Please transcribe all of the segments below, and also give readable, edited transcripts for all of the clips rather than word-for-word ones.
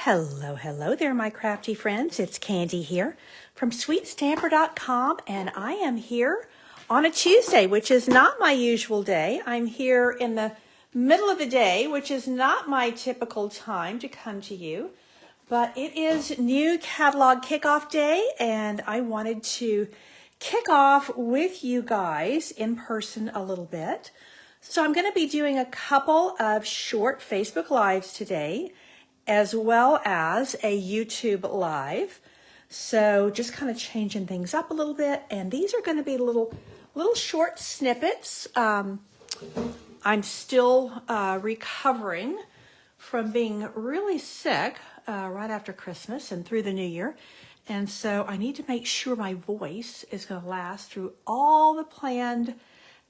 Hello, hello there, my crafty friends. It's Candy here from SweetStamper.com, and I am here on a Tuesday, which is not my usual day. I'm here in the middle of the day, which is not my typical time to come to you, but it is new catalog kickoff day, and I wanted to kick off with you guys in person a little bit. So I'm going to be doing a couple of short Facebook Lives today, as well as a YouTube Live. So just kind of changing things up a little bit. And these are going to be little short snippets. I'm still recovering from being really sick right after Christmas and through the new year. And so I need to make sure my voice is going to last through all the planned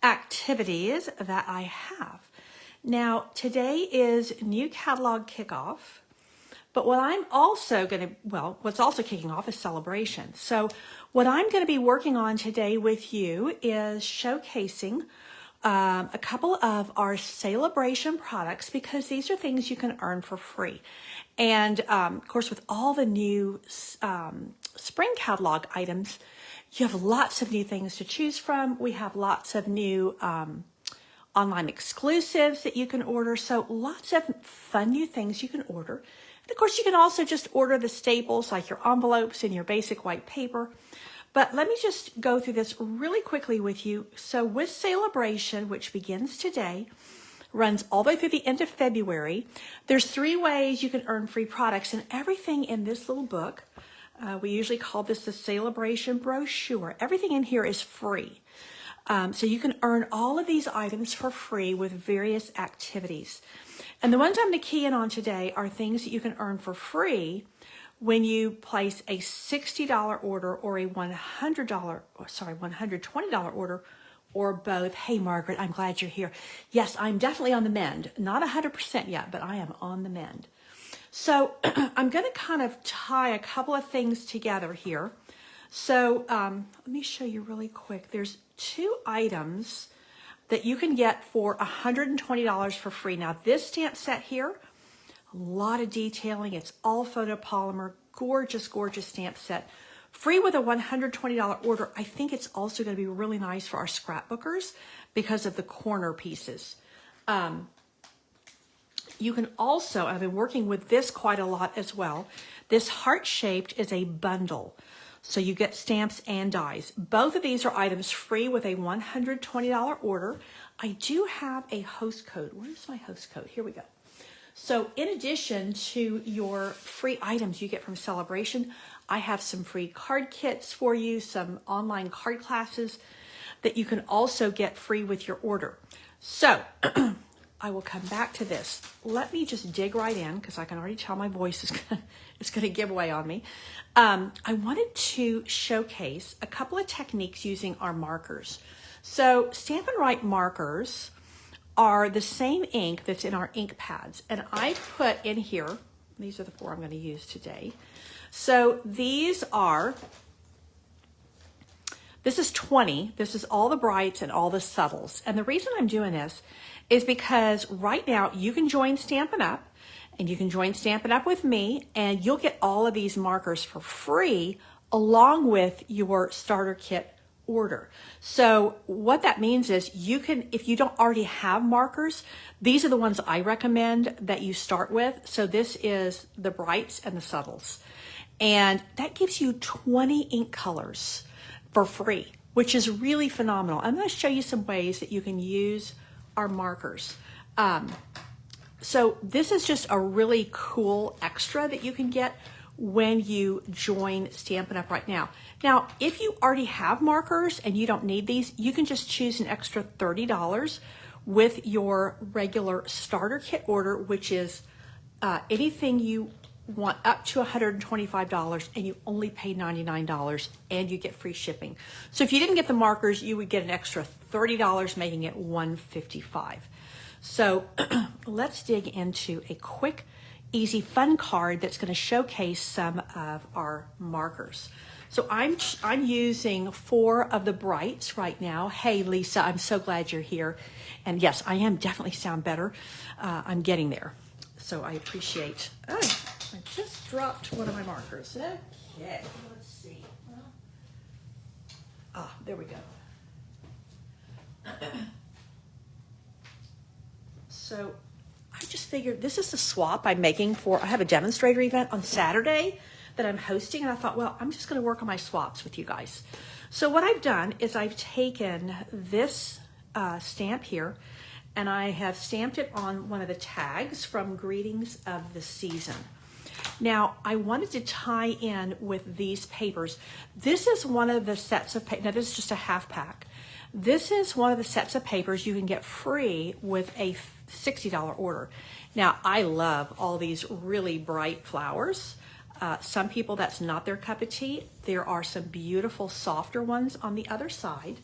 activities that I have. Now, today is new catalog kickoff. But what I'm also going to, what's also kicking off is Sale-a-Bration. So what I'm going to be working on today with you is showcasing a couple of our Sale-a-Bration products, because these are things you can earn for free. And of course, with all the new spring catalog items, you have lots of new things to choose from. We have lots of new online exclusives that you can order. So lots of fun new things you can order. And of course, you can also just order the staples like your envelopes and your basic white paper. But let me just go through this really quickly with you. So with Sale-a-Bration, which begins today, runs all the way through the end of February, there's 3 ways you can earn free products. And everything in this little book, we usually call this the Sale-a-Bration brochure. Everything in here is free. So you can earn all of these items for free with various activities. And the ones I'm going to key in on today are things that you can earn for free when you place a $60 order or a $120 order, or both. Hey, Margaret, I'm glad you're here. Yes, I'm definitely on the mend. Not 100% yet, but I am on the mend. So I'm going to kind of tie a couple of things together here. So let me show you really quick. There's 2 items that you can get for $120 for free. Now, this stamp set here, a lot of detailing. It's all photopolymer, gorgeous, gorgeous stamp set. Free with a $120 order. I think it's also going to be really nice for our scrapbookers because of the corner pieces. You can also, I've been working with this quite a lot as well. This heart-shaped is a bundle. So you get stamps and dies. Both of these are items free with a $120 order. I do have a host code. Where's my host code? Here we go. So in addition to your free items you get from Sale-a-Bration, I have some free card kits for you, some online card classes that you can also get free with your order. So I will come back to this. Let me just dig right in, because I can already tell my voice is going to give way on me. I wanted to showcase a couple of techniques using our markers. So Stampin Write Markers are the same ink that's in our ink pads. And I put in here, these are the 4 I'm going to use today. So these are, this is 20. This is all the brights and all the subtles. And the reason I'm doing this is because right now you can join Stampin' Up! And you can join Stampin' Up! With me, and you'll get all of these markers for free along with your starter kit order. So what that means is you can, if you don't already have markers, these are the ones I recommend that you start with. So this is the brights and the subtles. And that gives you 20 ink colors for free, which is really phenomenal. I'm going to show you some ways that you can use our markers. So this is just a really cool extra that you can get when you join Stampin' Up! Right now. Now, if you already have markers and you don't need these, you can just choose an extra $30 with your regular starter kit order, which is anything you want up to $125, and you only pay $99, and you get free shipping. So if you didn't get the markers, you would get an extra $30, making it $155. So let's dig into a quick, easy, fun card that's going to showcase some of our markers. So I'm using 4 of the brights right now. Hey, Lisa, I'm so glad you're here. And yes, I am definitely sound better. I'm getting there. So I appreciate, oh, I just dropped one of my markers. Okay, let's see. There we go. So I just figured this is the swap I'm making for, I have a demonstrator event on Saturday that I'm hosting, and I thought, well, I'm just going to work on my swaps with you guys. So what I've done is I've taken this stamp here, and I have stamped it on one of the tags from Greetings of the Season. Now, I wanted to tie in with these papers. This is one of the sets of papers. Now, this is just a half pack. This is one of the sets of papers you can get free with a $60 order. Now, I love all these really bright flowers. Some people, that's not their cup of tea. There are some beautiful, softer ones on the other side.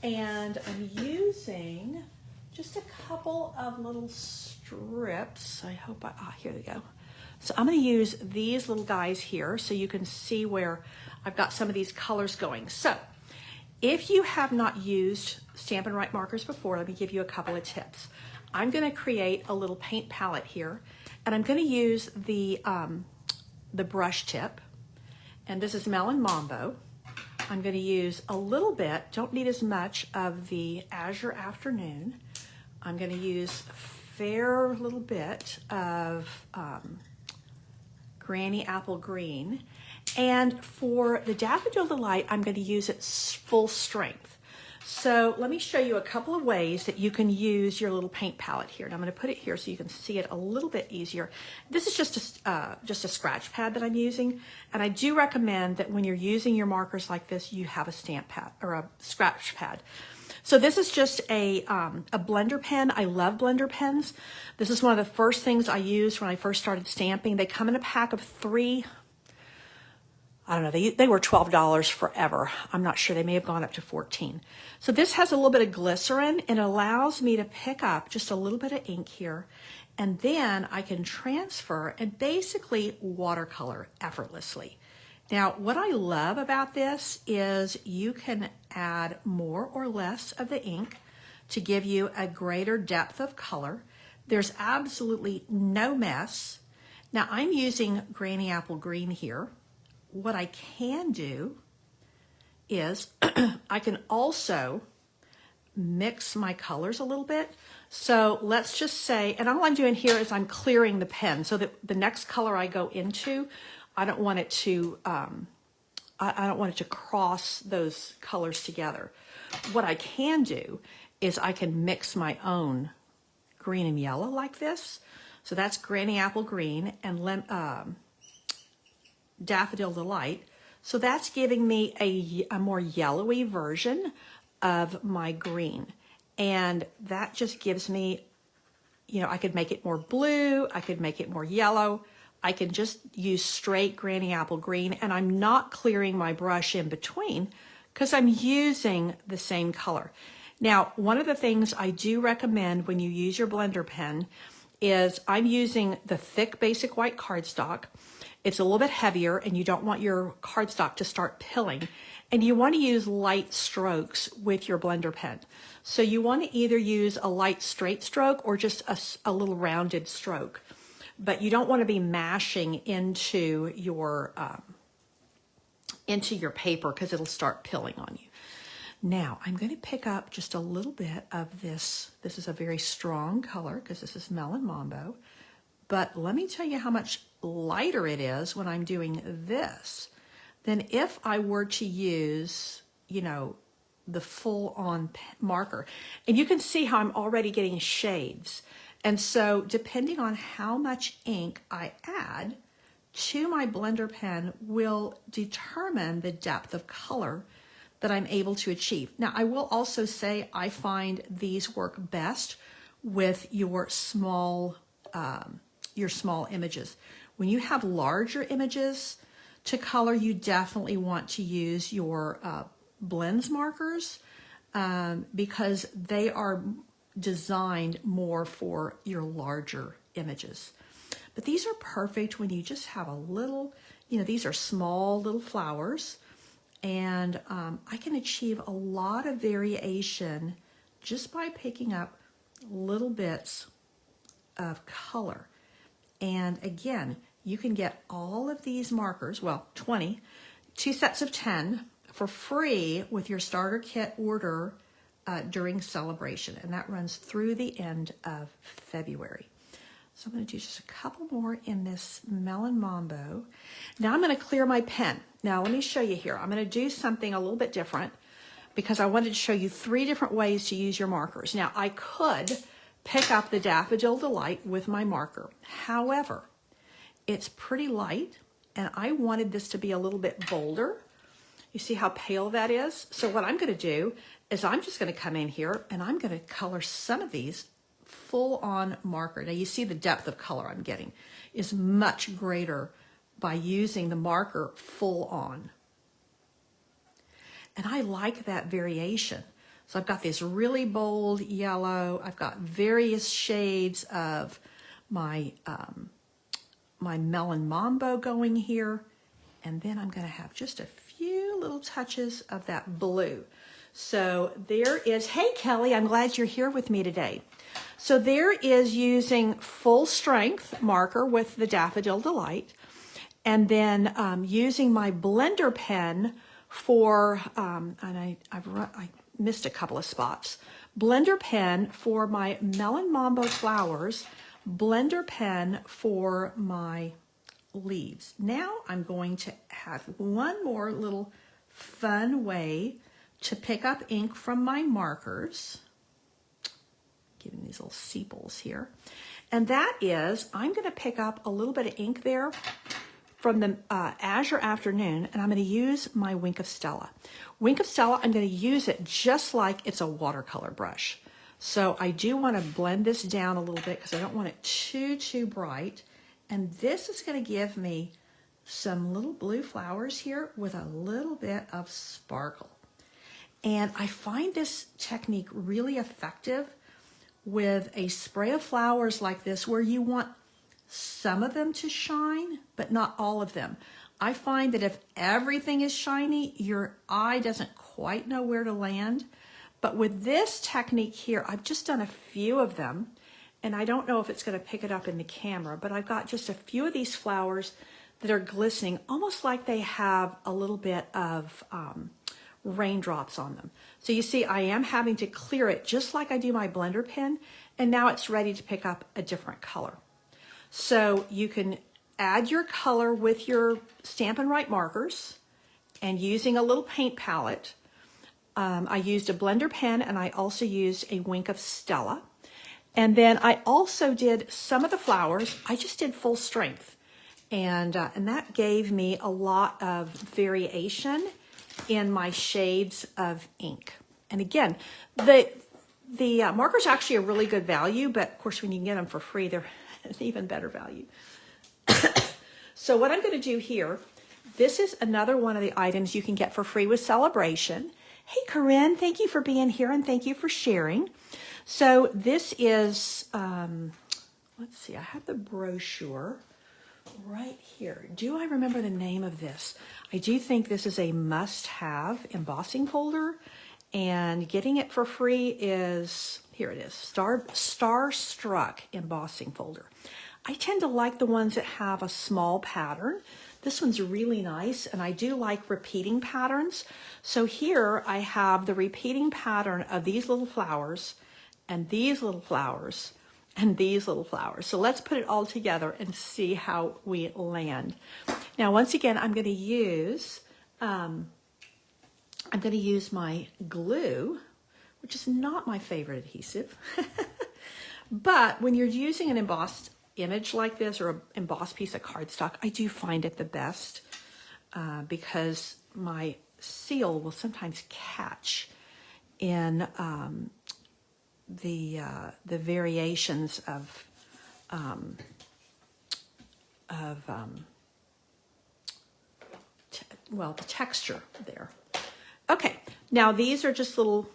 And I'm using just a couple of little strips. I hope here they go. So I'm going to use these little guys here so you can see where I've got some of these colors going. So if you have not used Stampin' Write markers before, let me give you a couple of tips. I'm going to create a little paint palette here, and I'm going to use the brush tip, and this is Melon Mambo. I'm going to use a little bit, don't need as much, of the Azure Afternoon. I'm going to use a fair little bit of Granny Apple Green. And for the Daffodil Delight, I'm going to use it full strength. So let me show you a couple of ways that you can use your little paint palette here. And I'm going to put it here so you can see it a little bit easier. This is just a scratch pad that I'm using. And I do recommend that when you're using your markers like this, you have a stamp pad or a scratch pad. So this is just a blender pen. I love blender pens. This is one of the first things I used when I first started stamping. They come in a pack of 3. I don't know, they were $12 forever. I'm not sure, they may have gone up to 14. So this has a little bit of glycerin, and it allows me to pick up just a little bit of ink here, and then I can transfer and basically watercolor effortlessly. Now, what I love about this is you can add more or less of the ink to give you a greater depth of color. There's absolutely no mess. Now, I'm using Granny Apple Green here. What I can do is I can also mix my colors a little bit. So let's just say, and all I'm doing here is I'm clearing the pen so that the next color I go into, I don't want it to cross those colors together. What I can do is I can mix my own green and yellow like this. So that's Granny Apple Green and Daffodil Delight. So that's giving me a more yellowy version of my green. And that just gives me, I could make it more blue, I could make it more yellow. I can just use straight Granny Apple Green, and I'm not clearing my brush in between because I'm using the same color. Now, one of the things I do recommend when you use your blender pen is I'm using the thick basic white cardstock. It's a little bit heavier, and you don't want your cardstock to start pilling. And you want to use light strokes with your blender pen. So you want to either use a light straight stroke or just a little rounded stroke. But you don't want to be mashing into your paper because it'll start pilling on you. Now, I'm going to pick up just a little bit of this. This is a very strong color because this is Melon Mambo. But let me tell you how much lighter it is when I'm doing this than if I were to use, the full-on marker. And you can see how I'm already getting shades. And so depending on how much ink I add to my blender pen will determine the depth of color that I'm able to achieve. Now, I will also say I find these work best with your small images. When you have larger images to color, you definitely want to use your blends markers because they are designed more for your larger images. But these are perfect when you just have a little, these are small little flowers, and I can achieve a lot of variation just by picking up little bits of color. And again, you can get all of these markers, well, 20, 2 sets of 10 for free with your starter kit order during Sale-a-Bration, and that runs through the end of February. So I'm going to do just a couple more in this Melon Mambo. Now I'm going to clear my pen. Now let me show you here. I'm going to do something a little bit different because I wanted to show you 3 different ways to use your markers. Now I could pick up the Daffodil Delight with my marker. However, it's pretty light and I wanted this to be a little bit bolder. You see how pale that is? So what I'm going to do is I'm just going to come in here and I'm going to color some of these full on marker. Now you see the depth of color I'm getting is much greater by using the marker full on. And I like that variation. So I've got this really bold yellow. I've got various shades of my, my Melon Mambo going here. And then I'm going to have just a few little touches of that blue. So there is, hey Kelly, I'm glad you're here with me today. So there is using full strength marker with the Daffodil Delight, and then using my blender pen for, and I missed a couple of spots, blender pen for my Melon Mambo flowers, blender pen for my leaves. Now I'm going to have one more little fun way to pick up ink from my markers. Giving these little sepals here. And that is, I'm going to pick up a little bit of ink there from the Azure Afternoon, and I'm going to use my Wink of Stella. Wink of Stella, I'm going to use it just like it's a watercolor brush. So I do want to blend this down a little bit because I don't want it too bright. And this is going to give me some little blue flowers here with a little bit of sparkle. And I find this technique really effective with a spray of flowers like this where you want some of them to shine, but not all of them. I find that if everything is shiny, your eye doesn't quite know where to land. But with this technique here, I've just done a few of them, and I don't know if it's going to pick it up in the camera, but I've got just a few of these flowers that are glistening, almost like they have a little bit of raindrops on them. So you see, I am having to clear it just like I do my blender pen, and now it's ready to pick up a different color. So you can add your color with your Stampin' Write markers and using a little paint palette. I used a blender pen and I also used a Wink of Stella. And then I also did some of the flowers, I just did full strength. And that gave me a lot of variation in my shades of ink. And again, the markers are actually a really good value, but of course when you can get them for free, they're an even better value. So what I'm going to do here, this is another one of the items you can get for free with Sale-a-Bration. Hey Corinne, thank you for being here and thank you for sharing. So this is, let's see, I have the brochure right here. Do I remember the name of this? I do think this is a must-have embossing folder, and getting it for free is, here it is, Starstruck embossing folder. I tend to like the ones that have a small pattern. This one's really nice, and I do like repeating patterns. So here I have the repeating pattern of these little flowers and these little flowers and these little flowers. So let's put it all together and see how we land. Now, once again, I'm going to use my glue, which is not my favorite adhesive. But when you're using an embossed image like this or an embossed piece of cardstock, I do find it the best because my seal will sometimes catch in the variations of well, the texture there. Okay, now these are just little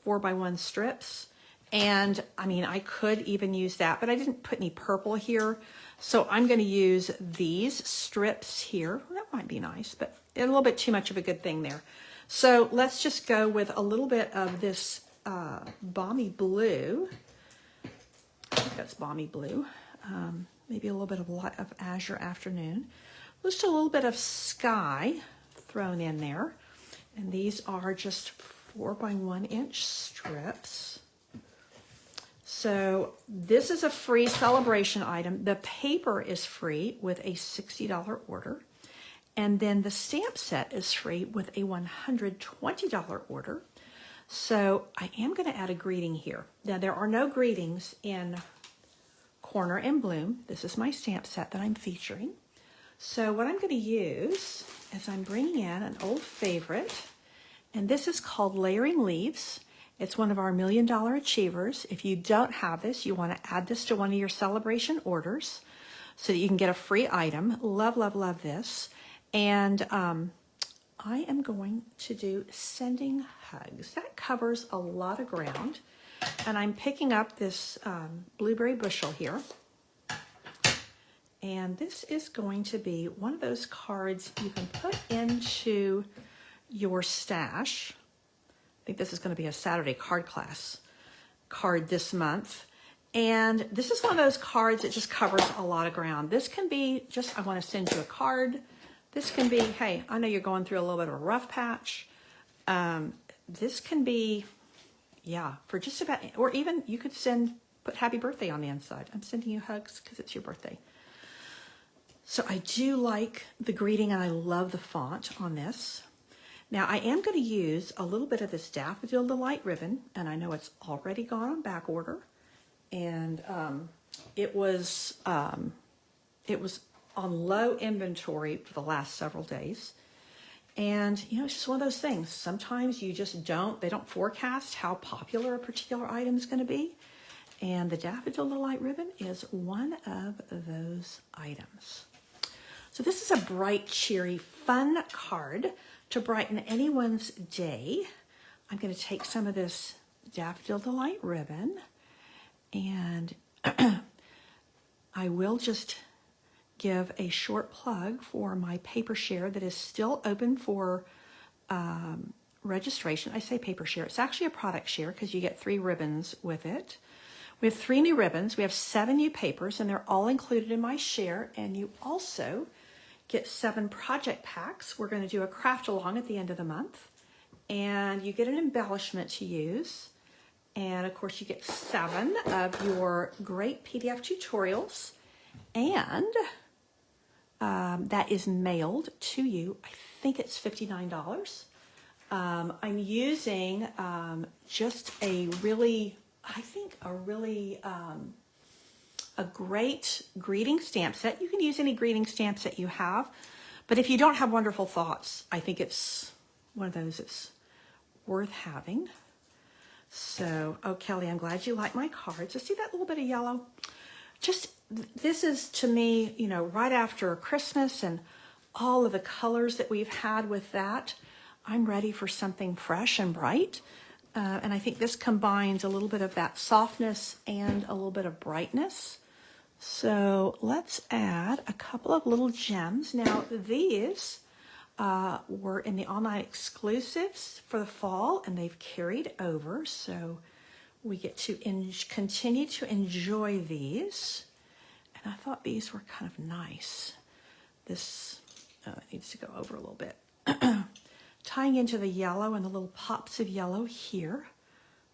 4x1 strips. And I mean, I could even use that, but I didn't put any purple here. So I'm going to use these strips here. That might be nice, but a little bit too much of a good thing there. So let's just go with a little bit of this Balmy Blue. I think that's Balmy Blue. maybe a little bit of light of azure afternoon. Just a little bit of sky thrown in there. And these are just 4 by 1 inch strips. So this is a free Sale-a-Bration item. The paper is free with a $60 order. And then the stamp set is free with a $120 order. So I am going to add a greeting here. Now there are no greetings in Corner and Bloom. This is my stamp set that I'm featuring. So what I'm going to use is I'm bringing in an old favorite, and this is called Layering Leaves. It's one of our $1 Million Achievers. If you don't have this, you want to add this to one of your Sale-a-Bration orders so that you can get a free item. Love, love, love this. And I am going to do Sending Hugs. That covers a lot of ground. And I'm picking up this blueberry bushel here. And this is going to be one of those cards you can put into your stash. I think this is going to be a Saturday card class card this month. And this is one of those cards that just covers a lot of ground. This can be just, I want to send you a card. This can be, hey, I know you're going through a little bit of a rough patch. This can be, yeah, for just about, or even you could put happy birthday on the inside. I'm sending you hugs because it's your birthday. So I do like the greeting, and I love the font on this. Now I am going to use a little bit of this Daffodil Delight ribbon, and I know it's already gone on back order, and it was on low inventory for the last several days. And you know, it's just one of those things. Sometimes you just they don't forecast how popular a particular item is going to be. And the Daffodil Delight ribbon is one of those items. So this is a bright, cheery, fun card to brighten anyone's day. I'm going to take some of this Daffodil Delight ribbon, and I will just give a short plug for my paper share that is still open for registration. I say paper share. It's actually a product share because you get 3 ribbons with it. We have 3 new ribbons. We have 7 new papers, and they're all included in my share. And you also get 7 project packs. We're going to do a craft along at the end of the month. And you get an embellishment to use. And of course, you get 7 of your great PDF tutorials. And that is mailed to you. I think it's $59. I'm using just a really a great greeting stamp set. You can use any greeting stamps that you have, but if you don't have wonderful thoughts, I think it's one of those that's worth having. So, oh, Kelly, I'm glad you like my cards. So see that little bit of yellow? This is, to me, you know, right after Christmas and all of the colors that we've had with that, I'm ready for something fresh and bright. And I think this combines a little bit of that softness and a little bit of brightness. So let's add a couple of little gems. Now these were in the online exclusives for the fall, and they've carried over. So we get to continue to enjoy these. And I thought these were kind of nice. This needs to go over a little bit. Tying into the yellow and the little pops of yellow here.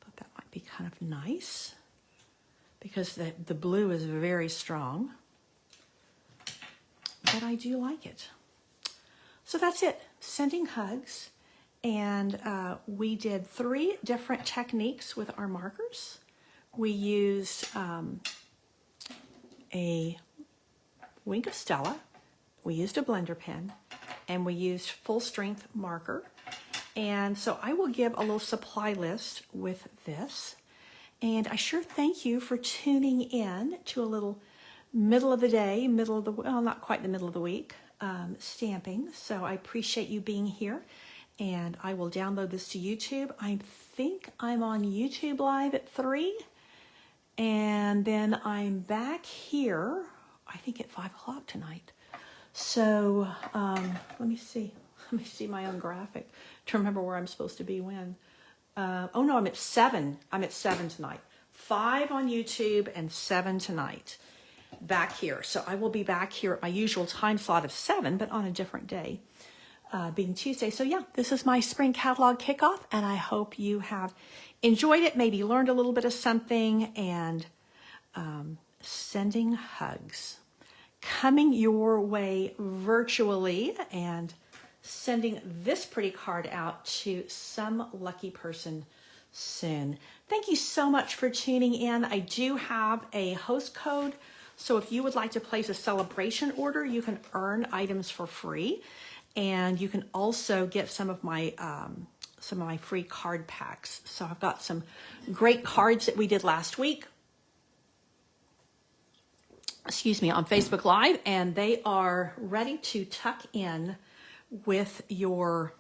Thought that might be kind of nice because the blue is very strong. But I do like it. So that's it. Sending hugs. And we did 3 different techniques with our markers. We used a Wink of Stella. We used a blender pen. And we used full strength marker. And so I will give a little supply list with this. And I sure thank you for tuning in to a little middle of the day, well, not quite the middle of the week, stamping. So I appreciate you being here. And I will download this to YouTube. I think I'm on YouTube Live at 3. And then I'm back here, I think at 5 o'clock tonight. So let me see my own graphic to remember where I'm supposed to be when. Oh no, I'm at 7. I'm at 7 tonight. 5 on YouTube and 7 tonight. back here. So I will be back here at my usual time slot of 7, but on a different day, being Tuesday. So yeah, this is my spring catalog kickoff, and I hope you have enjoyed it, maybe learned a little bit of something, and sending hugs coming your way virtually, and sending this pretty card out to some lucky person soon. Thank you so much for tuning in. I do have a host code, so if you would like to place a Sale-a-Bration order, you can earn items for free, and you can also get some of my free card packs. So I've got some great cards that we did last week, on Facebook Live, and they are ready to tuck in with your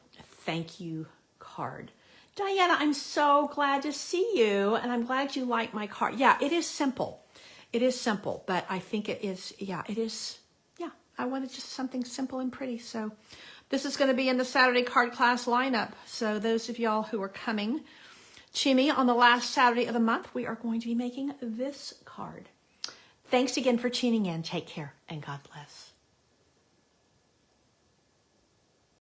thank you card. Diana, I'm so glad to see you, and I'm glad you like my card. Yeah, it is simple. It is simple, but I think it is, it is, I wanted just something simple and pretty. So this is going to be in the Saturday card class lineup. So those of y'all who are coming to me on the last Saturday of the month, we are going to be making this card. Thanks again for tuning in. Take care, and God bless.